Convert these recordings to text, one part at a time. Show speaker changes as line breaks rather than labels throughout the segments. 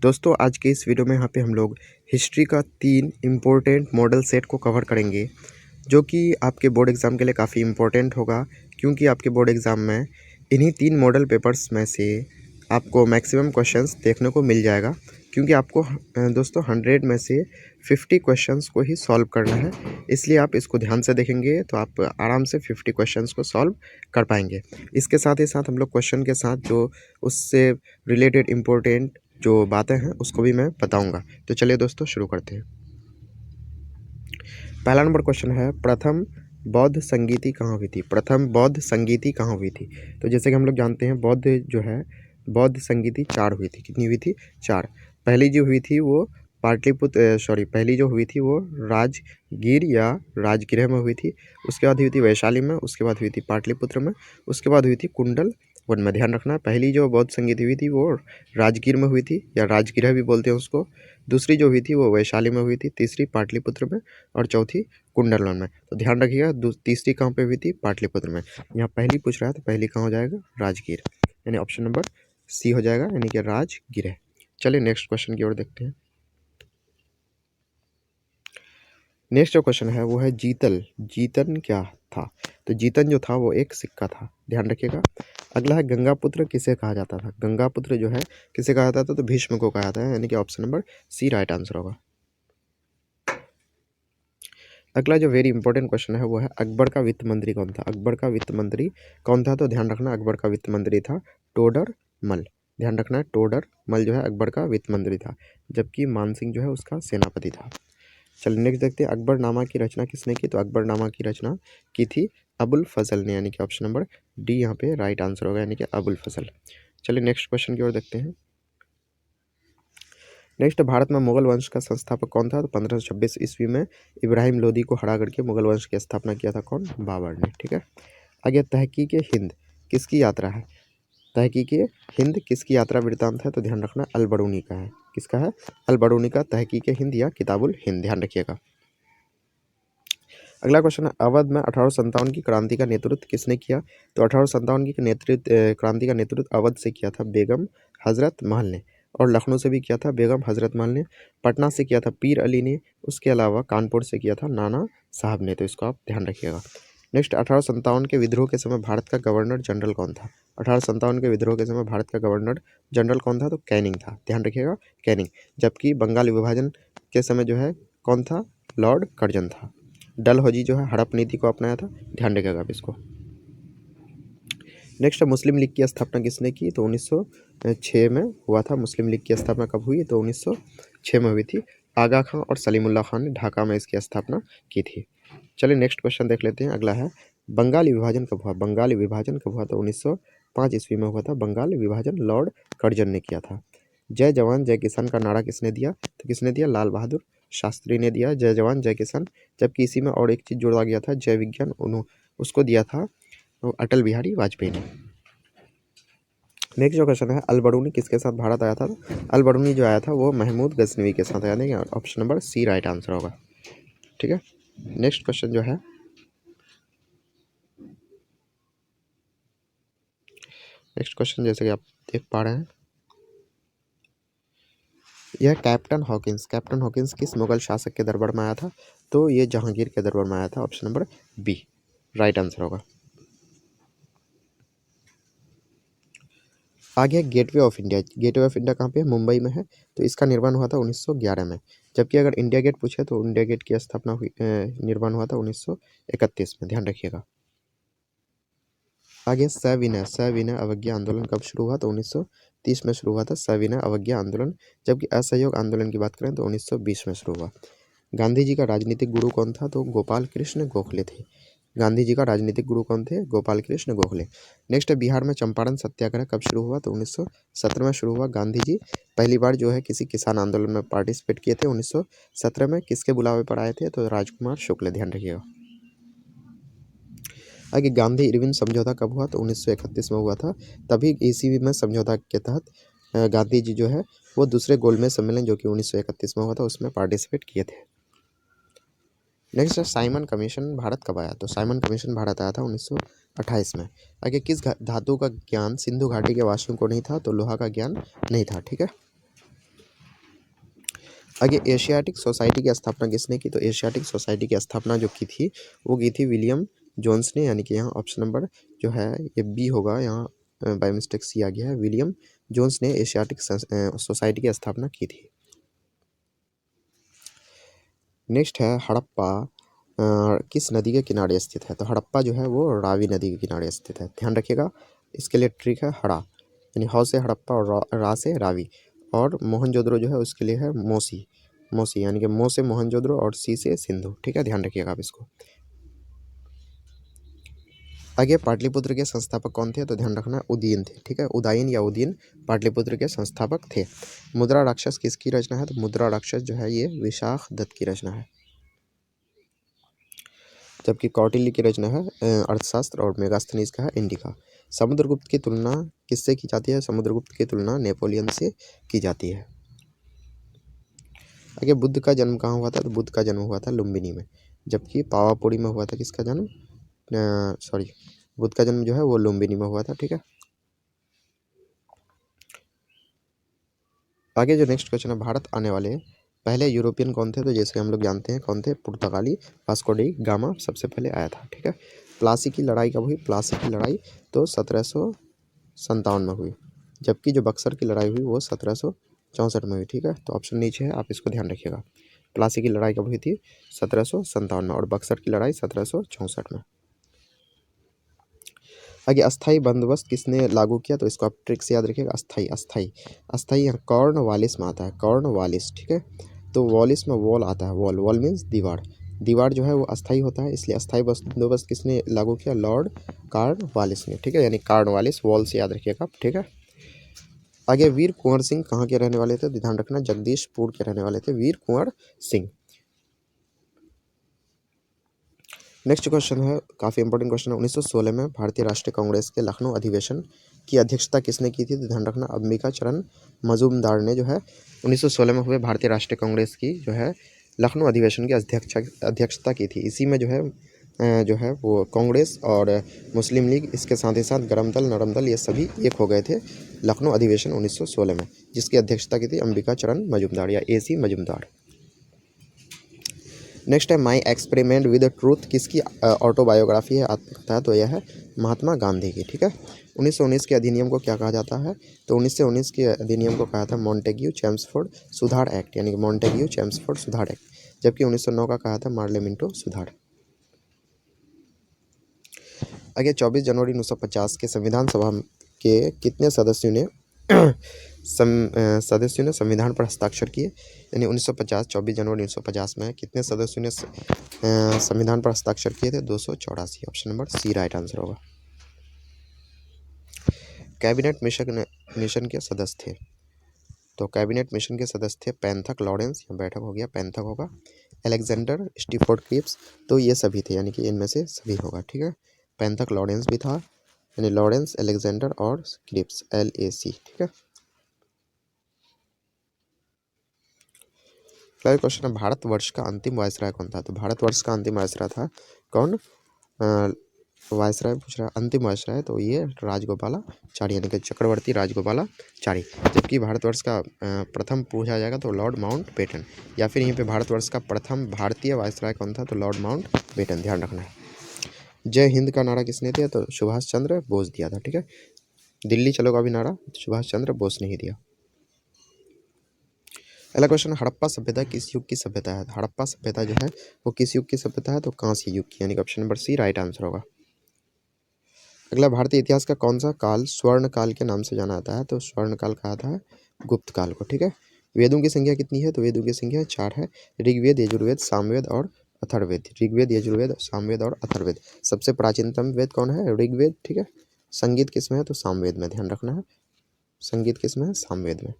दोस्तों आज के इस वीडियो में यहाँ पे हम लोग हिस्ट्री का 3 इम्पोर्टेंट मॉडल सेट को कवर करेंगे, जो कि आपके बोर्ड एग्ज़ाम के लिए काफ़ी इम्पोर्टेंट होगा, क्योंकि आपके बोर्ड एग्ज़ाम में इन्हीं 3 मॉडल पेपर्स में से आपको मैक्सिमम क्वेश्चंस देखने को मिल जाएगा। क्योंकि आपको दोस्तों 100 में से 50 क्वेश्चंस को ही सॉल्व करना है, इसलिए आप इसको ध्यान से देखेंगे तो आप आराम से 50 क्वेश्चंस को सॉल्व कर पाएंगे। इसके साथ ही साथ हम लोग क्वेश्चन के साथ जो उससे रिलेटेड इम्पोर्टेंट जो बातें हैं उसको भी मैं बताऊंगा। तो चलिए दोस्तों शुरू करते हैं। पहला नंबर क्वेश्चन है, प्रथम बौद्ध संगीति कहाँ हुई थी? प्रथम बौद्ध संगीति कहाँ हुई थी? तो जैसे कि हम लोग जानते हैं बौद्ध जो है बौद्ध संगीति 4 हुई थी। कितनी हुई थी? 4। पहली जो हुई थी वो पहली जो हुई थी वो राजगीर या राजगृह में हुई थी। उसके बाद हुई थी वैशाली में, उसके बाद हुई थी पाटलिपुत्र में, उसके बाद हुई थी कुंडल वन में। ध्यान रखना, पहली जो बौद्ध संगीति हुई थी वो राजगीर में हुई थी या राजगृह भी बोलते हैं उसको। दूसरी जो हुई थी वो वैशाली में हुई थी, तीसरी पाटलिपुत्र में और चौथी कुंडल में। तो ध्यान रखिएगा, तीसरी कहाँ पे हुई थी? पाटलिपुत्र में। यहाँ पहली पूछ रहा है तो पहली कहाँ हो जाएगा? राजगीर, यानी ऑप्शन नंबर सी हो जाएगा, यानी कि राजगृह। चलिए नेक्स्ट क्वेश्चन की ओर देखते हैं। नेक्स्ट जो क्वेश्चन है वो है जीतल। जीतन क्या था? तो जीतन जो था वो एक सिक्का था, ध्यान रखिएगा। अगला है गंगापुत्र किसे कहा जाता था? गंगापुत्र जो है किसे कहा जाता था? तो भीष्म को कहा जाता है, यानी कि option number C right answer होगा। अगला जो वेरी इंपॉर्टेंट क्वेश्चन है वो है अकबर का वित्त मंत्री कौन था? अकबर का वित्त मंत्री कौन था? तो ध्यान रखना, अकबर का वित्त मंत्री था टोडर मल। ध्यान रखना, टोडर मल जो है अकबर का वित्त मंत्री था, जबकि मानसिंह जो है उसका सेनापति था। चलिए नेक्स्ट देखते हैं, अकबरनामा की रचना किसने की? तो अकबरनामा की रचना की थी अबुल फजल ने, यानी कि ऑप्शन नंबर डी यहाँ पे राइट आंसर होगा, यानी कि अबुल फजल। चलिए नेक्स्ट क्वेश्चन की ओर देखते हैं। नेक्स्ट, भारत में मुगल वंश का संस्थापक कौन था? तो 1526 ईस्वी में इब्राहिम लोदी को हरा करके मुगल वंश की स्थापना किया था। कौन? बाबर ने। ठीक है। आगे, तहकीक हिंद किसकी यात्रा है? तहकीक हिंद किसकी यात्रा वृत्तांत है? तो ध्यान रखना, अल बरूनी का है। किसका है? अल बरूनी का तहकीक हिंद या किताबुल हिंद, ध्यान रखिएगा। अगला क्वेश्चन है, अवध में 1857 की क्रांति का नेतृत्व किसने किया? तो 1857 की क्रांति का नेतृत्व अवध से किया था बेगम हजरत महल ने, और लखनऊ से भी किया था बेगम हजरत महल ने, पटना से किया था पीर अली ने, उसके अलावा कानपुर से किया था नाना साहब ने। तो इसको आप ध्यान रखिएगा। नेक्स्ट, 1857 के विद्रोह के समय भारत का गवर्नर जनरल कौन था? 1857 के विद्रोह के समय भारत का गवर्नर जनरल कौन था? तो कैनिंग था, ध्यान रखिएगा, कैनिंग। जबकि बंगाल विभाजन के समय जो है कौन था? लॉर्ड कर्जन था। डलहौजी जो है हड़प नीति को अपनाया था, ध्यान रखिएगा आप इसको। नेक्स्ट, मुस्लिम लीग की स्थापना किसने की? तो 1906 में हुआ था। मुस्लिम लीग की स्थापना कब हुई? तो 1906 में हुई थी। आगा खां और सलीमुल्लाह खान ने ढाका में इसकी स्थापना की थी। चलिए नेक्स्ट क्वेश्चन देख लेते हैं। अगला है, बंगाली विभाजन कब हुआ? बंगाली विभाजन कब हुआ? तो 1905 ईस्वी में हुआ था। बंगाल विभाजन लॉर्ड कर्जन ने किया था। जय जवान जय किसान का नारा किसने दिया? तो किसने दिया? लाल बहादुर शास्त्री ने दिया जय जवान जय किसान। जबकि इसी में और एक चीज़ जोड़ा गया था, जय विज्ञान, उसको दिया था अटल बिहारी वाजपेयी ने। नेक्स्ट जो क्वेश्चन है, अल बरूनी किसके साथ भारत आया था? अल बरूनी जो आया था वो महमूद गजनवी के साथ आया था, option number C right answer होगा। ठीक है। नेक्स्ट क्वेश्चन जो है, नेक्स्ट क्वेश्चन जैसे कि आप देख पा रहे हैं, यह कैप्टन हॉकिंस किस मुगल शासक के दरबार में आया था? तो ये जहांगीर के दरबार में आया था, option number B right answer होगा। आगे gateway of India. Gateway of India कहाँ पे है? मुंबई में है। तो इसका निर्माण हुआ था 1911 में। जबकि अगर इंडिया गेट पूछे तो इंडिया गेट की स्थापना हुई निर्माण हुआ था 1931 में, ध्यान रखिएगा। आगे, सविनय अवज्ञा आंदोलन कब शुरू हुआ? तो 1930 में शुरू हुआ था सविनय अवज्ञा आंदोलन। जबकि असहयोग आंदोलन की बात करें तो 1920 में शुरू हुआ। गांधी जी का राजनीतिक गुरु कौन था? तो गोपाल कृष्ण गोखले थे। गांधी जी का राजनीतिक गुरु कौन थे? गोपाल कृष्ण गोखले। नेक्स्ट है, बिहार में चंपारण सत्याग्रह कब शुरू हुआ? तो 1917 में शुरू हुआ। गांधी जी पहली बार जो है किसी किसान आंदोलन में पार्टिसिपेट किए थे 1917 में। किसके बुलावे पर आए थे? तो राजकुमार शुक्ल, ध्यान रखिएगा। आगे, गांधी इरविन समझौता कब हुआ? तो 1931 में हुआ था। तभी इसी में समझौता के तहत गांधी जी जो है वो दूसरे गोलमेज सम्मेलन जो कि 1931 में हुआ था उसमें पार्टिसिपेट किए थे। नेक्स्ट है, साइमन कमीशन भारत कब आया? तो साइमन कमीशन भारत आया था 1928 में। आगे, किस धातु का ज्ञान सिंधु घाटी के वासियों को नहीं था? तो लोहा का ज्ञान नहीं था। ठीक है। आगे एशियाटिक सोसाइटी की स्थापना किसने की? तो एशियाटिक सोसाइटी की स्थापना जो की थी वो की थी विलियम जोन्स ने, यानी कि यहाँ ऑप्शन नंबर जो है ये बी होगा, यहाँ बाय मिस्टेक सी आ गया है। विलियम जोन्स ने एशियाटिक सोसाइटी की स्थापना की थी। नेक्स्ट है हड़प्पा किस नदी के किनारे स्थित है? तो हड़प्पा जो है वो रावी नदी के किनारे स्थित है, ध्यान रखिएगा। इसके लिए ट्रिक है हड़ा, यानी हौ से हड़प्पा और रा से रावी, और मोहनजोदड़ो जो है उसके लिए है मोसी, मोसी यानी कि मो से मोहनजोदड़ो और सी से सिंधु, ठीक है, ध्यान रखिएगा आप इसको। आगे पाटलिपुत्र के संस्थापक कौन थे? तो ध्यान रखना उदयन थे, ठीक है, उदयन या उदयन पाटलिपुत्र के संस्थापक थे। मुद्रा राक्षस किसकी रचना है? तो मुद्रा राक्षस जो है ये विशाख दत्त की रचना है, जबकि कौटिल्य की रचना है अर्थशास्त्र, और मेगास्थनीज का है इंडिका। समुद्रगुप्त की तुलना किससे की जाती है? समुद्रगुप्त की तुलना नेपोलियन से की जाती है। आगे बुद्ध का जन्म कहाँ हुआ था? तो बुद्ध का जन्म हुआ था लुम्बिनी में, जबकि पावापुरी में हुआ था किसका जन्म? सॉरी, बुद्ध का जन्म जो है वो लुम्बिनी में हुआ था, ठीक है। आगे जो नेक्स्ट क्वेश्चन है, भारत आने वाले पहले यूरोपियन कौन थे? तो जैसे हम लोग जानते हैं कौन थे, पुर्तगाली वास्को डी गामा सबसे पहले आया था, ठीक है। प्लासी की लड़ाई कब हुई? प्लासी की लड़ाई तो 1757 में हुई, जबकि जो बक्सर की लड़ाई हुई वो 1764 में हुई, ठीक है। तो ऑप्शन नीचे है, आप इसको ध्यान रखिएगा। प्लासी की लड़ाई कब हुई थी? 1757 में, और बक्सर की लड़ाई 1764 में। आगे अस्थाई बंदोबस्त किसने लागू किया? तो इसको आप ट्रिक से याद रखिएगा। अस्थाई अस्थाई अस्थाई यहाँ कॉर्नवालिस में आता है, कॉर्नवालिस, ठीक है। तो वॉलिस में वॉल आता है, वॉल, वॉल मीन्स दीवार, दीवार जो है वो अस्थाई होता है, इसलिए अस्थाई बंदोबस्त किसने लागू किया? लॉर्ड कॉर्नवालिस ने, ठीक है, यानी कॉर्नवालिस, वॉल से याद रखिएगा, ठीक है। आगे वीर कुंवर सिंह कहाँ के रहने वाले थे? ध्यान रखना जगदीशपुर के रहने वाले थे वीर कुंवर सिंह। नेक्स्ट क्वेश्चन है, काफ़ी इंपॉर्टेंट क्वेश्चन है। 1916 में भारतीय राष्ट्रीय कांग्रेस के लखनऊ अधिवेशन की अध्यक्षता किसने की थी? तो ध्यान रखना अंबिका चरण मजूमदार ने जो है 1916 में हुए भारतीय राष्ट्रीय कांग्रेस की जो है लखनऊ अधिवेशन की अध्यक्षता की थी। इसी में जो है वो कांग्रेस और मुस्लिम लीग, इसके साथ ही साथ गरम दल, नरम दल, ये सभी एक हो गए थे लखनऊ अधिवेशन 1916 में, जिसकी अध्यक्षता की थी अंबिका चरण मजूमदार या AC मजूमदार। नेक्स्ट है माई एक्सपेरिमेंट विद ट्रूथ किसकी ऑटोबायोग्राफी है, आत्मकथा है? तो यह है महात्मा गांधी की, ठीक है। 1919 के अधिनियम को क्या कहा जाता है? तो 1919 के अधिनियम को कहा था मॉन्टेग्यू चेम्सफोर्ड सुधार एक्ट, यानी कि मॉन्टेग्यू चेम्सफोर्ड सुधार एक्ट, जबकि 1909 का कहा था मार्लेमिंटो सुधार। आगे 24 जनवरी 1950 के संविधान सभा के कितने सदस्यों ने संविधान पर हस्ताक्षर किए? यानी 1950 24 जनवरी 1950 में कितने सदस्यों ने संविधान पर हस्ताक्षर किए थे? 284, option number C right answer होगा। कैबिनेट मिशन के सदस्य थे, तो कैबिनेट मिशन के सदस्य थे पैंथक लॉरेंस, या बैठक हो गया पैंथक होगा, अलेक्जेंडर स्टीफोर्ड क्रिप्स, तो ये सभी थे, यानी कि इनमें से सभी होगा, ठीक है। पैंथक लॉरेंस भी था, यानी लॉरेंस, अलेक्जेंडर और क्रिप्स, LAC, ठीक है। अगला क्वेश्चन है, भारतवर्ष का अंतिम वायसराय कौन था? तो भारतवर्ष का अंतिम वायसराय था कौन? वायसराय पूछ रहा है, अंतिम वायसराय, तो ये राजगोपालाचारी, यानी कि चक्रवर्ती राजगोपालाचारी। जबकि भारतवर्ष का प्रथम पूछा जाएगा तो लॉर्ड माउंटबेटन, या फिर यहीं पे भारतवर्ष का प्रथम भारतीय वायसराय कौन था? तो लॉर्ड माउंटबेटन, ध्यान रखना है। जय हिंद का नारा किसने दिया? तो सुभाष चंद्र बोस दिया था, ठीक है। दिल्ली चलो का भी नारा सुभाष चंद्र बोस ने ही दिया। अगला क्वेश्चन, हड़प्पा सभ्यता किस युग की सभ्यता है? हड़प्पा सभ्यता जो है वो किस युग की सभ्यता है? तो कांस्य युग की, यानी कि option number C right answer होगा। अगला, भारतीय इतिहास का कौन सा काल स्वर्ण काल के नाम से जाना जाता है? तो स्वर्ण काल कहा था गुप्त काल को, ठीक है। वेदों की संख्या कितनी है? तो वेदों की संख्या 4 है, ऋग्वेद, यजुर्वेद, सामवेद और अथर्ववेद। ऋग्वेद, यजुर्वेद, सामवेद और अथर्ववेद। सबसे प्राचीनतम वेद कौन है? ऋग्वेद, ठीक है। संगीत किसमें है? तो सामवेद में, ध्यान रखना है, संगीत किसमें है? सामवेद में।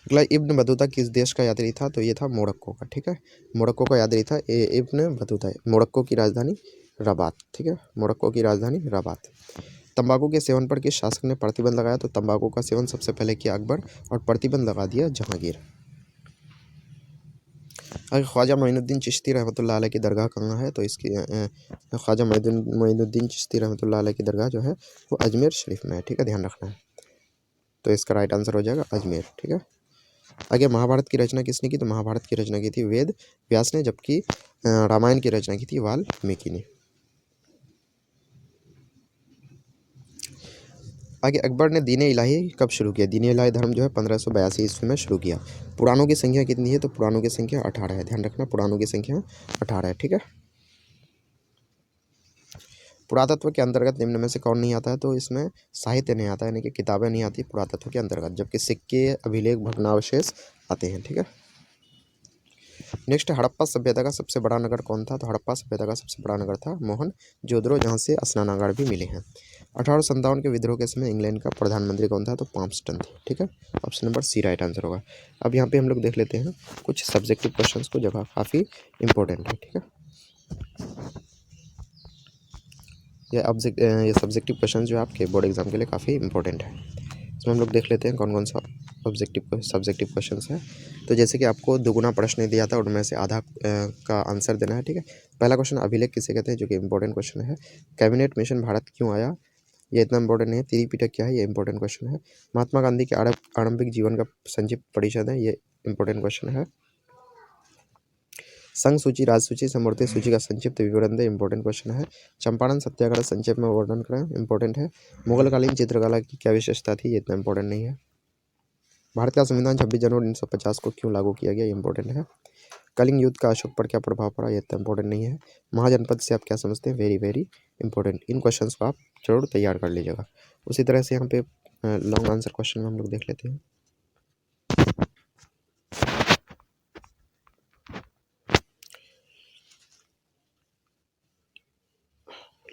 अगला, इब्न बतूता किस देश का यात्री था? तो ये था मोरक्को का, ठीक है। मोरक्को का यात्री था इब्न बतूता। मोरक्को की राजधानी रबात, ठीक है, मोरक्को की राजधानी रबात। तंबाकू के सेवन पर किस शासक ने प्रतिबंध लगाया? तो तंबाकू का सेवन सबसे पहले किया अकबर, और प्रतिबंध लगा दिया जहांगीर। अगर ख्वाजा मोइनुद्दीन चिश्ती रहमतुल्लाह अलैह की दरगाह कहाँ है? तो इसकी ख्वाजा मोइनुद्दीन चिश्ती रहमतुल्लाह अलैह की दरगाह जो है वो अजमेर शरीफ में है, ठीक है, ध्यान रखना है। तो इसका राइट आंसर हो जाएगा अजमेर, ठीक है। आगे महाभारत की रचना किसने की? तो महाभारत की रचना की थी वेद व्यास ने, जबकि रामायण की रचना की थी वाल्मीकि ने। आगे अकबर ने दीन इलाही कब शुरू किया? दीन इलाही धर्म जो है 1582 ईस्वी में शुरू किया। पुराणों की संख्या कितनी है? तो पुराणों की संख्या 18 है। ध्यान रखना, पुराणों की संख्या 18 है। ठीक है। पुरातत्व के अंतर्गत निम्न में से कौन नहीं आता है? तो इसमें साहित्य नहीं आता है, यानी कि किताबें नहीं आती पुरातत्व के अंतर्गत, जबकि सिक्के, अभिलेख, भग्नावशेष आते हैं। ठीक है। नेक्स्ट, हड़प्पा सभ्यता का सबसे बड़ा नगर कौन था? तो हड़प्पा सभ्यता का सबसे बड़ा नगर था मोहनजोदड़ो, जहाँ से स्नानागार भी मिले हैं। 1857 के विद्रोह के समय इंग्लैंड का प्रधानमंत्री कौन था? तो पाम्पस्टन थे। ठीक है। Option number C right answer होगा। अब यहाँ पे हम लोग देख लेते हैं कुछ सब्जेक्टिव क्वेश्चन को, जगह काफ़ी इंपॉर्टेंट है। ठीक है। ये सब्जेक्टिव क्वेश्चन जो है आपके बोर्ड एग्जाम के लिए काफ़ी इंपॉर्टेंट है। इसमें हम लोग देख लेते हैं कौन कौन सा सब्जेक्टिव क्वेश्चन है। तो जैसे कि आपको दुगुना प्रश्न दिया था, उनमें से आधा का आंसर देना है। ठीक है। पहला क्वेश्चन, अभिलेख किसे कहते हैं? जो कि इंपॉर्टेंट क्वेश्चन है। कैबिनेट मिशन भारत क्यों आया? ये इतना इंपॉर्टेंट नहीं है। त्रिपिटक क्या है? ये इंपॉर्टेंट क्वेश्चन है। महात्मा गांधी के आरंभिक जीवन का संक्षिप्त परिचय है। ये इंपॉर्टेंट क्वेश्चन है। संघ सूची, राज सूची, समवर्ती सूची का संक्षिप्त विवरण दे, इंपॉर्टेंट क्वेश्चन है। चंपारण सत्याग्रह संक्षेप में वर्णन करें, इंपॉर्टेंट है। मुगलकालीन चित्रकला की क्या विशेषता थी? ये इतना इंपॉर्टेंट नहीं है। भारत का संविधान 26 जनवरी 1950 को क्यों लागू किया गया? इंपॉर्टेंट है। कलिंग युद्ध का अशोक पर क्या प्रभाव पड़ा? ये इतना इंपॉर्टेंट नहीं है। महाजनपद से आप क्या समझते हैं? Very very important. इन क्वेश्चंस को आप जरूर तैयार कर लीजिएगा। उसी तरह से यहाँ पे लॉन्ग आंसर क्वेश्चन में हम लोग देख लेते हैं।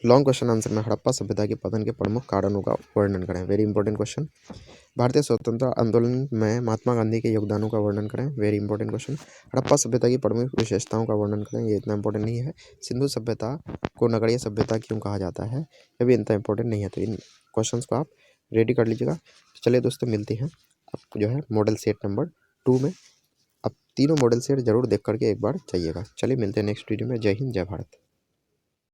लॉन्ग क्वेश्चन आंसर में हड़प्पा सभ्यता के पतन के प्रमुख कारणों का वर्णन करें। Very important question. भारतीय स्वतंत्रता आंदोलन में महात्मा गांधी के योगदानों का वर्णन करें। Very important question. हड़प्पा सभ्यता की प्रमुख विशेषताओं का वर्णन करें। ये इतना इंपॉर्टेंट नहीं है। सिंधु सभ्यता को नगरीय सभ्यता क्यों कहा जाता है? ये भी इतना इंपॉर्टेंट नहीं है। तो इन क्वेश्चन को आप रेडी कर लीजिएगा। चलिए दोस्तों, मिलते हैं आपको जो है मॉडल सेट नंबर 2 में। आप तीनों मॉडल सेट जरूर देख करके एक बार जाइएगा। चलिए मिलते हैं नेक्स्ट वीडियो में। जय हिंद, जय भारत।